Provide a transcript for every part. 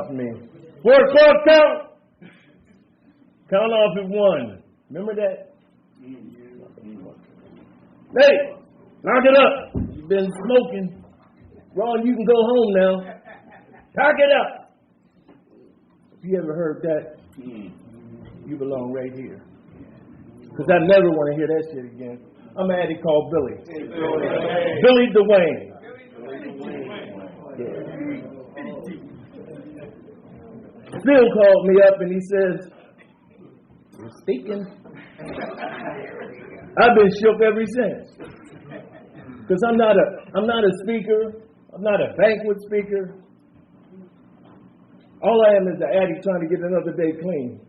off me. 4 o'clock count. Count off at 1. Remember that? Hey, knock it up. You've been smoking. Ron, you can go home now. Knock it up. If you ever heard that, you belong right here. Because I never want to hear that shit again. I'm an addict called Billy. BillyDuwane. Yeah. Phil called me up and he says, "You're speaking." I've been shook ever since. Because I'm not a speaker. I'm not a banquet speaker. All I am is an addict trying to get another day clean.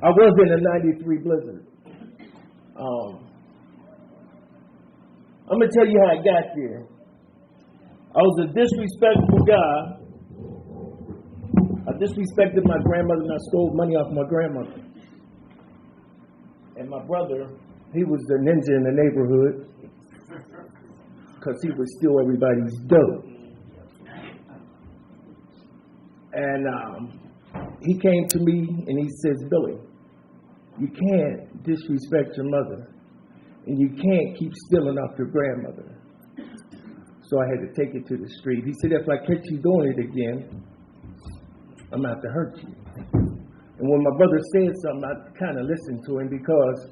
I was in a 93 blizzard. I'm going to tell you how I got there. I was a disrespectful guy. I disrespected my grandmother and I stole money off my grandmother. And my brother, he was the ninja in the neighborhood because he would steal everybody's dough. And he came to me and he says, "Billy, you can't disrespect your mother and you can't keep stealing off your grandmother." So I had to take it to the street. He said, "If I catch you doing it again, I'm going to have to hurt you." And when my brother said something, I kind of listened to him because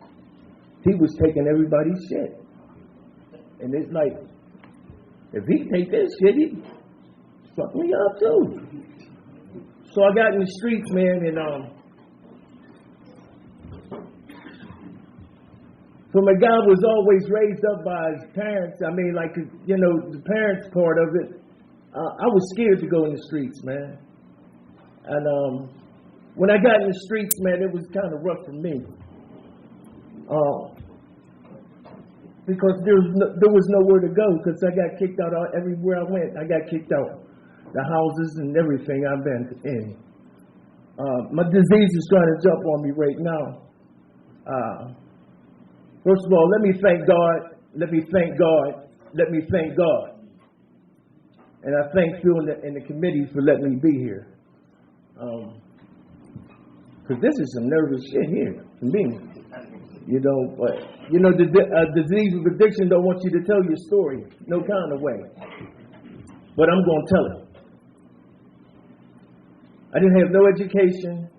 he was taking everybody's shit. And it's like, if he take this shit, he fuck me up too. So I got in the streets, man, and from a guy who was always raised up by his parents, I mean, like, you know, the parents part of it, I was scared to go in the streets, man. And when I got in the streets, man, it was kind of rough for me. Because there was nowhere to go because I got kicked out everywhere I went. I got kicked out the houses and everything I've been in. My disease is trying to jump on me right now. First of all, let me thank God. Let me thank God. Let me thank God. And I thank Phil and the committee for letting me be here. Because this is some nervous shit here for me. You know, but, you know, the disease of addiction don't want you to tell your story, no kind of way. But I'm going to tell it. I didn't have no education.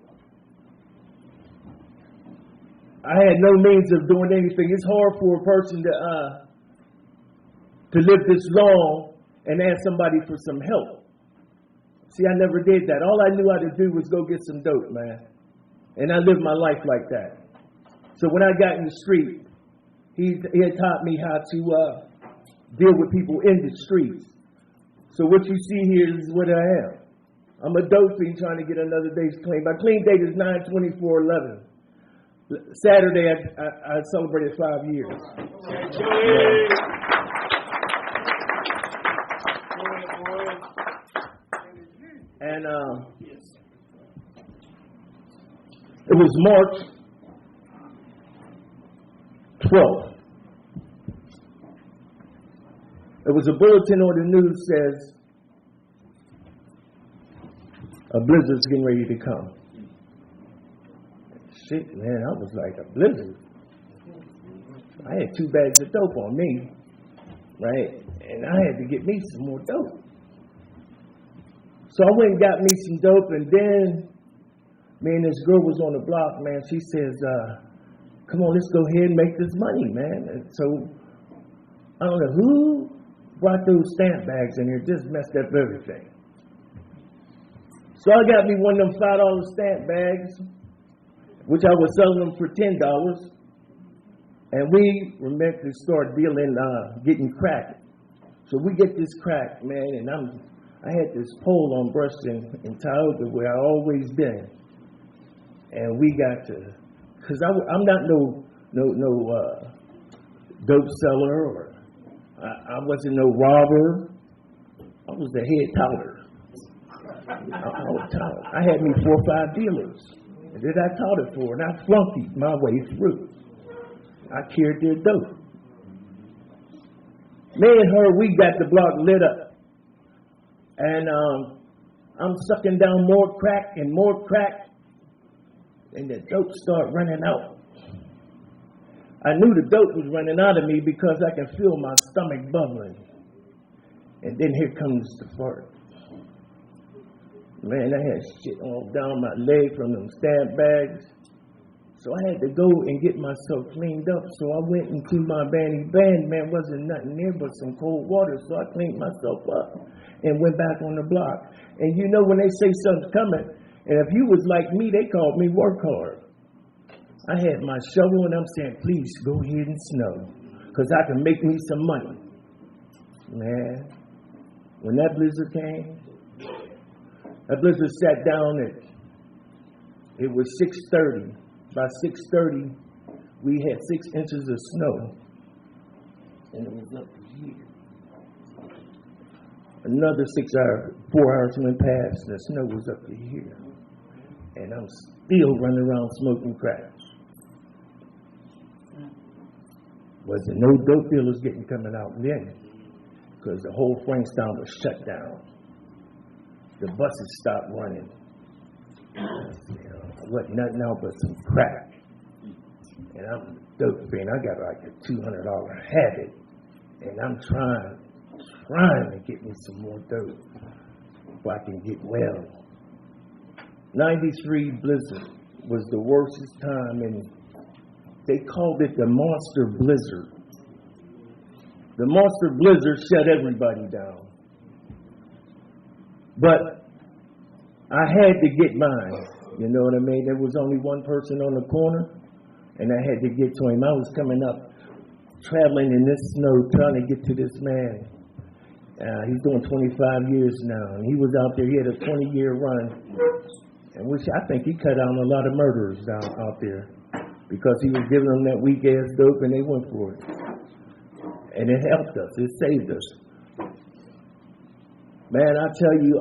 I had no means of doing anything. It's hard for a person to live this long and ask somebody for some help. See, I never did that. All I knew how to do was go get some dope, man. And I lived my life like that. So when I got in the street, he had taught me how to deal with people in the streets. So what you see here is what I am. I'm a dope fiend trying to get another day's clean. My clean date is 9/24/11. Saturday, I celebrated 5 years. And it was March 12th. There was a bulletin on the news says a blizzard's getting ready to come. Shit, man, I was like, a blizzard? I had 2 bags of dope on me, right? And I had to get me some more dope. So I went and got me some dope, and then me and this girl was on the block, man. She says, come on, let's go ahead and make this money, man. And so I don't know who brought those stamp bags in here, just messed up everything. So I got me one of them $5 stamp bags, which I was selling them for $10. And we were meant to start dealing, getting crack. So we get this crack, man, and I had this pole on Brush in Tioga where I always been. And we got to, because I'm not no dope seller, or I wasn't no robber. I was the head touter. I had me 4 or 5 dealers. And then I taught it for, and I flunkied my way through. I carried their dope. Me and her, we got the block lit up. And I'm sucking down more crack and more crack. And the dope started running out. I knew the dope was running out of me because I can feel my stomach bubbling. And then here comes the fart. Man, I had shit all down my leg from them stamp bags. So I had to go and get myself cleaned up. So I went into my band, man, wasn't nothing there but some cold water. So I cleaned myself up and went back on the block. And you know when they say something's coming, and if you was like me, they called me work hard. I had my shovel and I'm saying, please go ahead and snow, because I can make me some money. Man, when that blizzard came, that blizzard sat down at, it was 6:30. By 6:30, we had 6 inches of snow. And it was up to here. Another 4 hours went past, and the snow was up to here. And I'm still running around smoking crack. Wasn't no dope dealers coming out then, because the whole Frankstown was shut down. The buses stopped running. Wasn't nothing else but some crack. And I'm a dope fiend. I got like a $200 habit. And I'm trying to get me some more dope so I can get well. 93 blizzard was the worstest time, and they called it the monster blizzard. The monster blizzard shut everybody down. But I had to get mine. You know what I mean? There was only one person on the corner, and I had to get to him. I was coming up, traveling in this snow, trying to get to this man. He's doing 25 years now, and he was out there. He had a 20-year run, and I think he cut down a lot of murderers down out there because he was giving them that weak-ass dope, and they went for it. And it helped us. It saved us. Man, I tell you,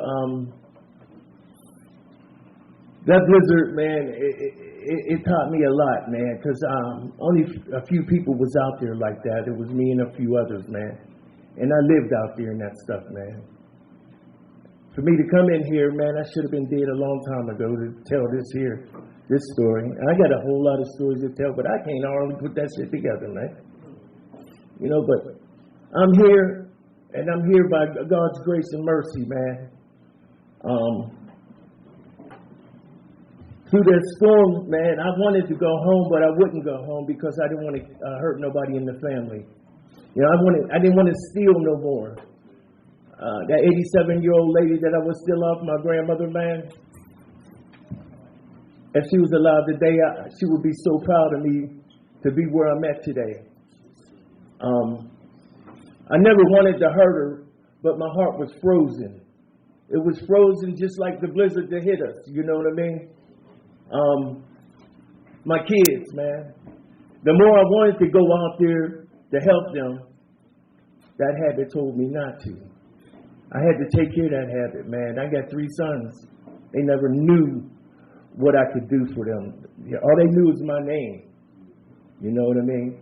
that blizzard, man, it taught me a lot, man, because only a few people was out there like that. It was me and a few others, man. And I lived out there in that stuff, man. For me to come in here, man, I should have been dead a long time ago to tell this story. And I got a whole lot of stories to tell, but I can't hardly put that shit together, man. You know, but I'm here, and I'm here by God's grace and mercy, man. Through that storm, man, I wanted to go home, but I wouldn't go home because I didn't want to hurt nobody in the family. You know, I didn't want to steal no more. That 87-year-old lady that I was still off, my grandmother, man, if she was alive today, she would be so proud of me to be where I'm at today. I never wanted to hurt her, but my heart was frozen. It was frozen just like the blizzard that hit us, you know what I mean? My kids, man. The more I wanted to go out there to help them, that habit told me not to. I had to take care of that habit, man. I got 3 sons. They never knew what I could do for them. All they knew was my name. You know what I mean?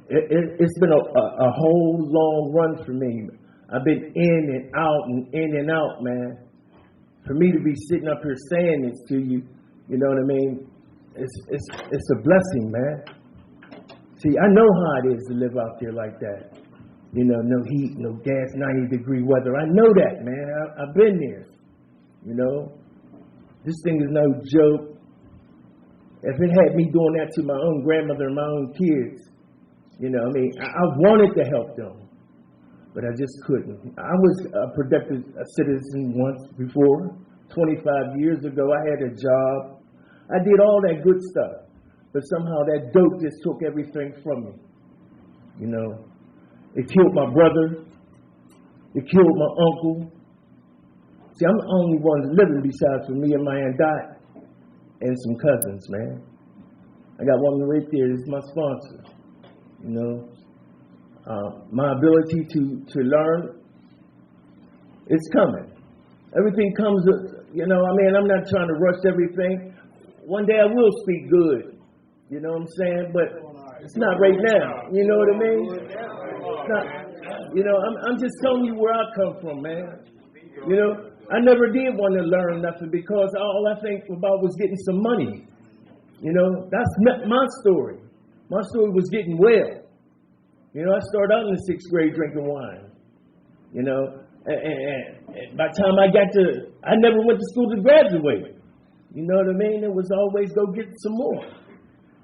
It's been a whole long run for me. I've been in and out, man. For me to be sitting up here saying this to you, you know what I mean? It's a blessing, man. See, I know how it is to live out there like that. You know, no heat, no gas, 90-degree weather. I know that, man. I've been there. You know, this thing is no joke. If it had me doing that to my own grandmother and my own kids, you know, I mean, I wanted to help them, but I just couldn't. I was a productive citizen once before. 25 years ago, I had a job. I did all that good stuff, but somehow that dope just took everything from me. You know, it killed my brother. It killed my uncle. See, I'm the only one living besides for me and my Aunt Dot and some cousins, man. I got one right there. It's my sponsor. You know, my ability to learn, it's coming. Everything comes, you know, I mean, I'm not trying to rush everything. One day I will speak good, you know what I'm saying? But it's not right now, you know what I mean? You know, I'm just telling you where I come from, man. You know, I never did want to learn nothing because all I think about was getting some money. You know, that's not my story. My story was getting well. You know, I started out in the 6th grade drinking wine. You know, and by the time I never went to school to graduate. You know what I mean? It was always go get some more.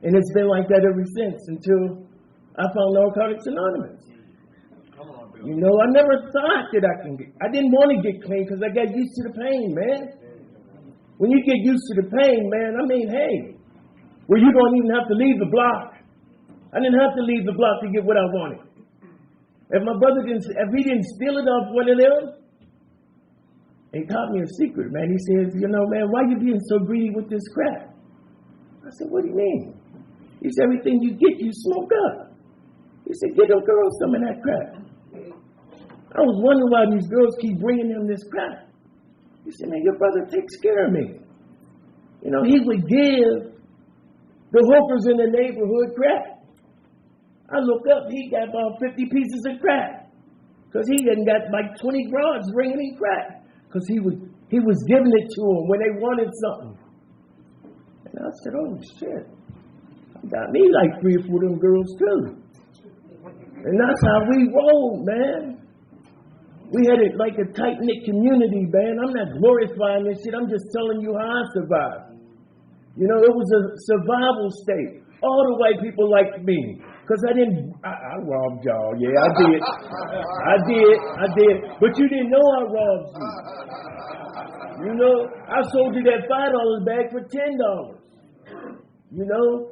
And it's been like that ever since until I found Narcotics Anonymous. You know, I never thought that I didn't want to get clean because I got used to the pain, man. When you get used to the pain, man, I mean, hey, well, you don't even have to leave the block. I didn't have to leave the block to get what I wanted. If my brother if he didn't steal it off one of them, he taught me a secret, man. He says, you know, man, why you being so greedy with this crap? I said, what do you mean? He said, everything you get, you smoke up. He said, get them girls some of that crap. I was wondering why these girls keep bringing them this crap. He said, man, your brother takes care of me. You know, he would give the hookers in the neighborhood crap. I look up, he got about 50 pieces of crack. Because he done got like 20 broads bringing him crack. Because he was giving it to them when they wanted something. And I said, oh shit. I got me like 3 or 4 of them girls too. And that's how we rolled, man. We had it like a tight-knit community, man. I'm not glorifying this shit. I'm just telling you how I survived. You know, it was a survival state. All the white people liked me. Because I robbed y'all. Yeah, I did. I did. But you didn't know I robbed you. You know, I sold you that $5 bag for $10. You know,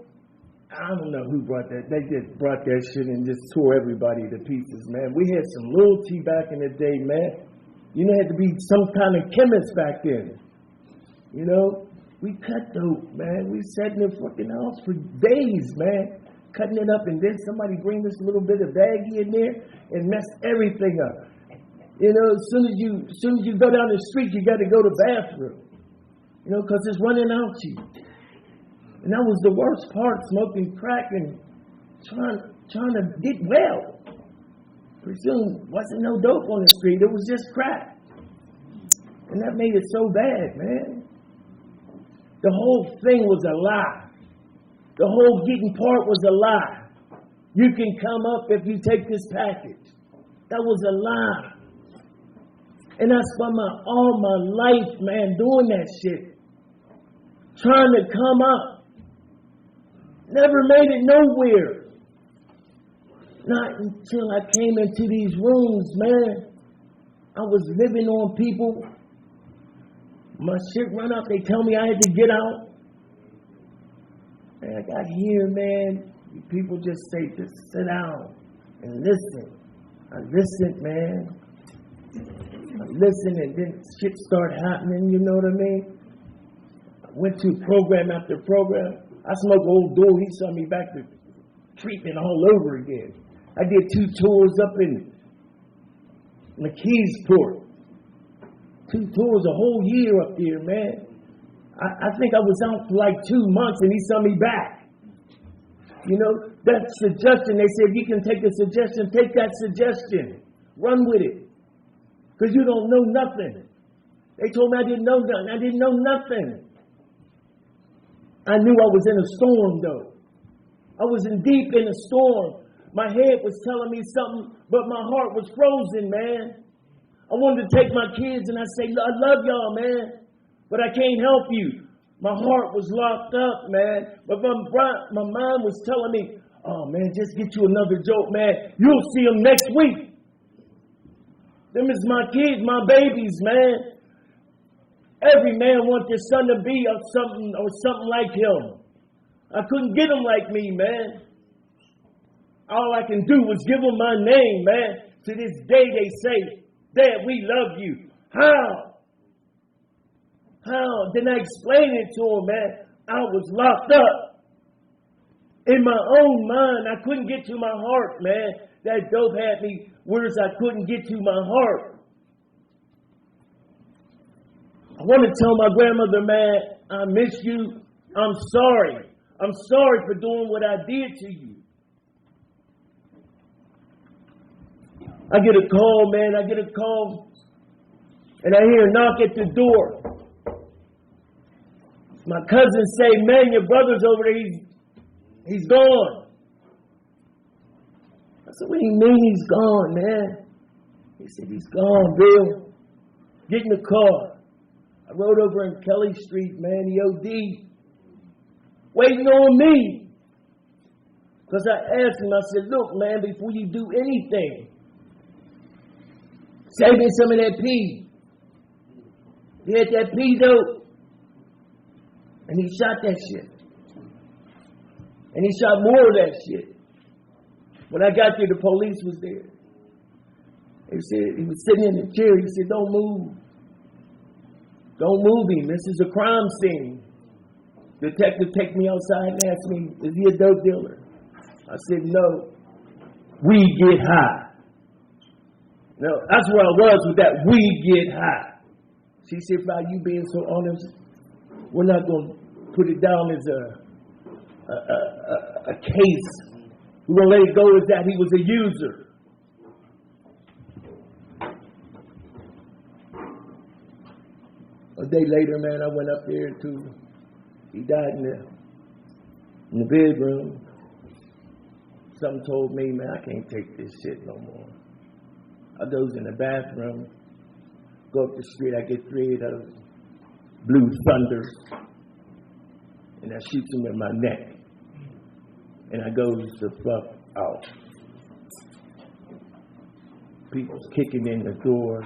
I don't know who brought that. They just brought that shit and just tore everybody to pieces, man. We had some loyalty back in the day, man. You know, had to be some kind of chemist back then. You know, we cut dope, man. We sat in the fucking house for days, man, cutting it up, and then somebody bring this little bit of baggie in there and mess everything up. You know, as soon as you go down the street, you got to go to the bathroom. You know, because it's running out to you. And that was the worst part, smoking crack and trying to get well. Pretty soon, wasn't no dope on the street. It was just crack. And that made it so bad, man. The whole thing was a lie. The whole getting part was a lie. You can come up if you take this package. That was a lie. And I spent all my life, man, doing that shit. Trying to come up. Never made it nowhere. Not until I came into these rooms, man. I was living on people. My shit run up. They tell me I had to get out. And I got here, man. People just say, just sit down and listen. I listened, man. I listened, and then shit started happening, you know what I mean? I went to program after program. I smoked old dude. He sent me back to treatment all over again. I did 2 tours up in McKeesport. 2 tours, a whole year up there, man. I think I was out for like 2 months, and he sent me back. You know, that suggestion, they said, you can take a suggestion, take that suggestion. Run with it. Because you don't know nothing. They told me I didn't know nothing. I didn't know nothing. I knew I was in a storm, though. I was deep in a storm. My head was telling me something, but my heart was frozen, man. I wanted to take my kids, and I say, I love y'all, man, but I can't help you. My heart was locked up, man. But my mind was telling me, oh, man, just get you another joke, man. You'll see them next week. Them is my kids, my babies, man. Every man wants their son to be something like him. I couldn't get him like me, man. All I can do was give him my name, man. To this day they say, Dad, we love you. How? Then I explained it to him, man. I was locked up. In my own mind, I couldn't get to my heart, man. That dope had me whereas I couldn't get to my heart. I want to tell my grandmother, man, I miss you. I'm sorry. I'm sorry for doing what I did to you. I get a call, man. I get a call. And I hear a knock at the door. My cousin say, man, your brother's over there. He's gone. I said, what do you mean he's gone, man? He said, he's gone, Bill. Get in the car. I rode over in Kelly Street, man. He OD'd. Waiting on me. Because I asked him, I said, look, man, before you do anything, save me some of that pee. You had that pee dope? And he shot that shit. And he shot more of that shit. When I got there, the police was there. He said, he was sitting in the chair. He said, don't move. Don't move him. This is a crime scene. Detective take me outside and asked me, is he a dope dealer? I said, no. We get high. No, that's where I was with that. We get high. She said, by you being so honest, we're not going to put it down as a case. We're going to let it go as that he was a user. A day later, man, I went up there to, he died in the bedroom. Something told me, man, I can't take this shit no more. I goes in the bathroom, go up the street, I get 3 of those blue thunders, and I shoot them in my neck. And I goes the fuck out. People's kicking in the door.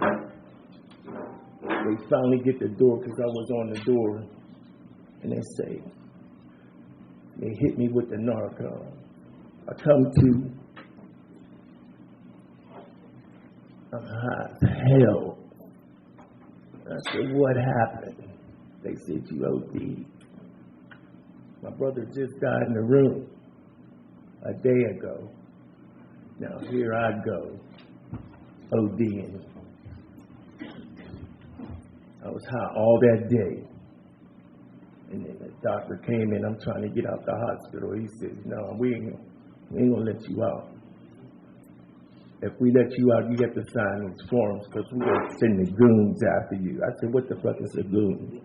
They finally get the door because I was on the door. And they say, they hit me with the narco. I come to, I'm high as hell. I said, what happened? They said, you OD'd. My brother just died in the room a day ago. Now here I go, ODing. I was high all that day. And then the doctor came in, I'm trying to get out the hospital. He said, no, we ain't gonna let you out. If we let you out, you have to sign these forms because we're going to send the goons after you. I said, what the fuck is a goon?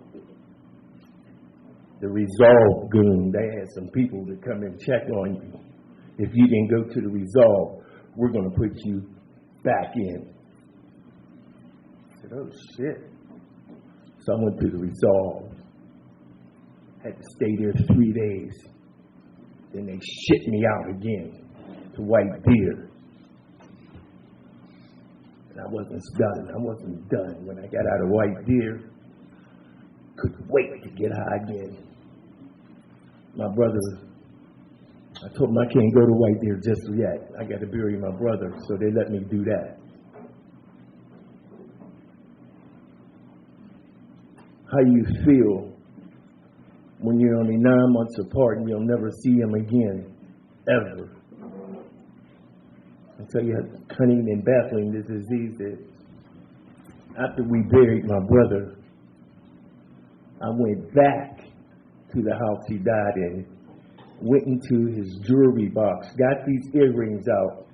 The Resolve goon. They had some people to come and check on you. If you didn't go to the Resolve, we're going to put you back in. I said, oh shit. So I went to the Resolve. Had to stay there 3 days. Then they shit me out again to White Deer. And I wasn't done. When I got out of White Deer, couldn't wait to get high again. My brother, I told him I can't go to White Deer just yet. I got to bury my brother, so they let me do that. How you feel when you're only 9 months apart and you'll never see him again, ever. I'll tell you how cunning and baffling this disease is. After we buried my brother, I went back to the house he died in, went into his jewelry box, got these earrings out,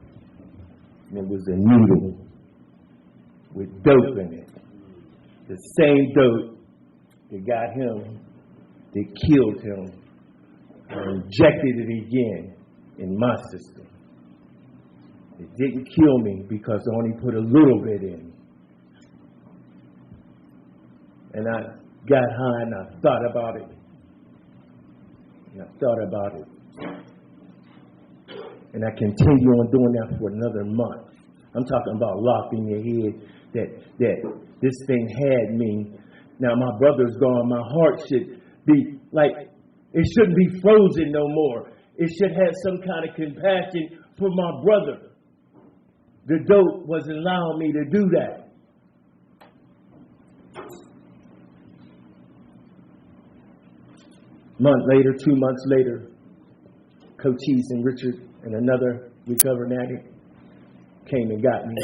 and it was a needle with dope in it. The same dope that got him, that killed him, and injected it again in my system. It didn't kill me because I only put a little bit in. And I got high and I thought about it. And I thought about it. And I continue on doing that for another month. I'm talking about locked in your head that this thing had me. Now my brother's gone. My heart should be like, it shouldn't be frozen no more. It should have some kind of compassion for my brother. The dope wasn't allowing me to do that. Month later, 2 months later, Cochise and Richard and another recovering addict came and got me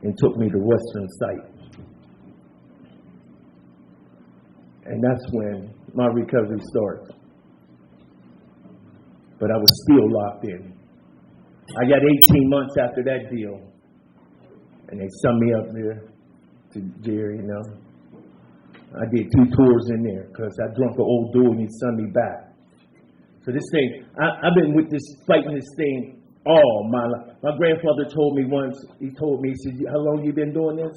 and took me to Western Site. And that's when my recovery started. But I was still locked in. I got 18 months after that deal. And they sent me up there to Jerry, you know. I did 2 tours in there because I drunk an old dude and he sent me back. So this thing, I've been with this, fighting this thing all my life. My grandfather told me once, he said, how long you been doing this?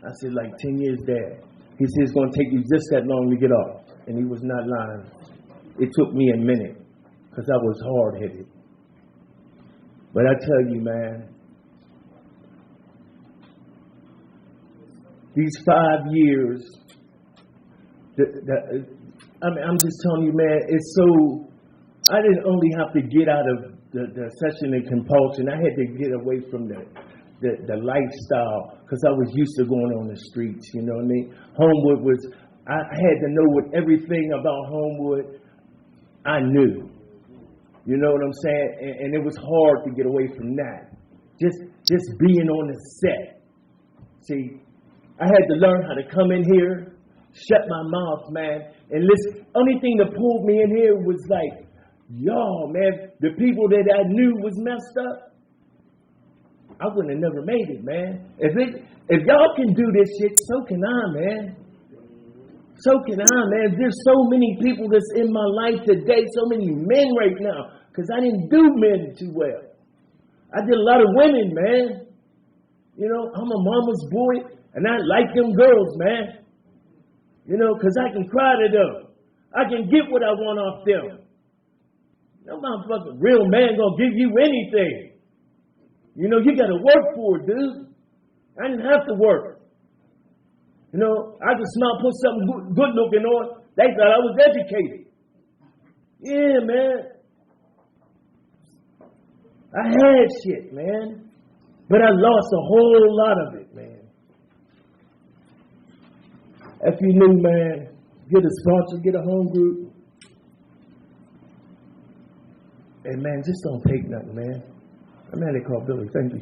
I said, like 10 years, Dad. He said, it's going to take you just that long to get off. And he was not lying. It took me a minute because I was hard-headed. But I tell you, man, these 5 years, I'm just telling you, man, it's so, I didn't only have to get out of the obsession and compulsion. I had to get away from the lifestyle because I was used to going on the streets, you know what I mean? Homewood was, I had to know what everything about Homewood I knew. You know what I'm saying? And it was hard to get away from that. Just being on the set. See, I had to learn how to come in here, shut my mouth, man, and listen. Only thing that pulled me in here was like, y'all, man, the people that I knew was messed up, I wouldn't have never made it, man. If y'all can do this shit, so can I, man. So can I, man. There's so many people that's in my life today, so many men right now, because I didn't do men too well. I did a lot of women, man. You know, I'm a mama's boy, and I like them girls, man. You know, because I can cry to them. I can get what I want off them. No motherfucking real man gonna give you anything. You know, you gotta work for it, dude. I didn't have to work. You know, I could smile, put something good looking on. They thought I was educated. Yeah, man. I had shit, man. But I lost a whole lot of it, man. If you knew, man, get a sponsor, get a home group. And man, just don't take nothing, man. I'm Billy. Thank you.